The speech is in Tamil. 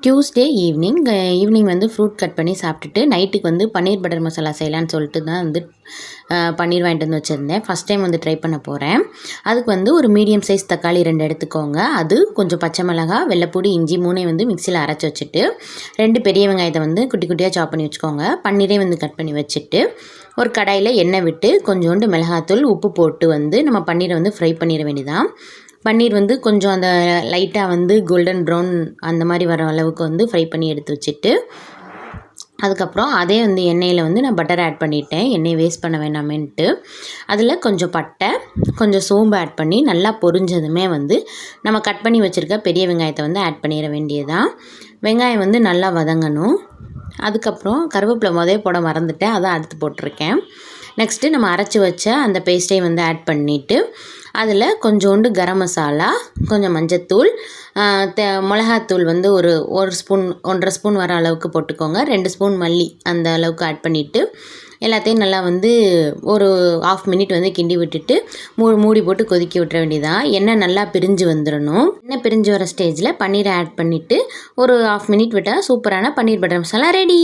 டியூஸ்டே ஈவினிங் வந்து ஃப்ரூட் கட் பண்ணி சாப்பிட்டுட்டு நைட்டுக்கு வந்து பன்னீர் பட்டர் மசாலா செய்யலான்னு சொல்லிட்டு தான் வந்து பன்னீர் வாங்கிட்டு வந்து வச்சுருந்தேன். ஃபஸ்ட் டைம் வந்து ட்ரை பண்ண போகிறேன். அதுக்கு வந்து ஒரு மீடியம் சைஸ் தக்காளி 2 எடுத்துக்கோங்க. அது கொஞ்சம் பச்சை மிளகாய், வெள்ளைப்பூடி, இஞ்சி 3 வந்து மிக்சியில் அரைச்சி வச்சுட்டு 2 பெரிய வெங்காயத்தை வந்து குட்டி குட்டியாக சாப் பண்ணி வச்சுக்கோங்க. பன்னீரே வந்து கட் பண்ணி வச்சுட்டு ஒரு கடாயில் எண்ணெய் விட்டு கொஞ்சோண்டு மிளகாத்தூள், உப்பு போட்டு வந்து நம்ம பன்னீரை வந்து ஃப்ரை பண்ணிட வேண்டியதான். பன்னீர் வந்து கொஞ்சம் அந்த லைட்டாக வந்து கோல்டன் ப்ரௌன் அந்த மாதிரி வர அளவுக்கு வந்து ஃப்ரை பண்ணி எடுத்து வச்சுட்டு அதுக்கப்புறம் அதே வந்து எண்ணெயில் வந்து நான் பட்டர் ஆட் பண்ணிட்டேன். எண்ணெய் வேஸ்ட் பண்ண வேணாமேன்ட்டு. அதில் கொஞ்சம் பட்டை, கொஞ்சம் சோம்பு ஆட் பண்ணி நல்லா பொரிஞ்சதுமே வந்து நம்ம கட் பண்ணி வச்சுருக்க பெரிய வெங்காயத்தை வந்து ஆட் பண்ணிட வேண்டியதான். வெங்காயம் வந்து நல்லா வதங்கணும். அதுக்கப்புறம் கருவேப்பிலை போட மறந்துட்டேன், அதான் அடுத்து போட்டிருக்கேன். நெக்ஸ்ட்டு நம்ம அரைச்சி வச்ச அந்த பேஸ்ட்டை வந்து ஆட் பண்ணிவிட்டு அதில் கொஞ்சோண்டு கரம் மசாலா, கொஞ்சம் மஞ்சத்தூள், மிளகாத்தூள் வந்து ஒரு ஸ்பூன் 1.5 ஸ்பூன் வர அளவுக்கு போட்டுக்கோங்க. 2 ஸ்பூன் மல்லி அந்த அளவுக்கு ஆட் பண்ணிவிட்டு எல்லாத்தையும் நல்லா வந்து ஒரு 1/2 மினிட் வந்து கிண்டி விட்டுட்டு மூடி போட்டு கொதிக்க விட்டுற வேண்டியதான். எண்ணெய் நல்லா பிரிஞ்சு வந்துடணும். எண்ணெய் பிரிஞ்சு வர ஸ்டேஜில் பன்னீரை ஆட் பண்ணிவிட்டு ஒரு 1/2 மினிட் விட்டால் சூப்பரான பன்னீர் பட்டர் மசாலா ரெடி.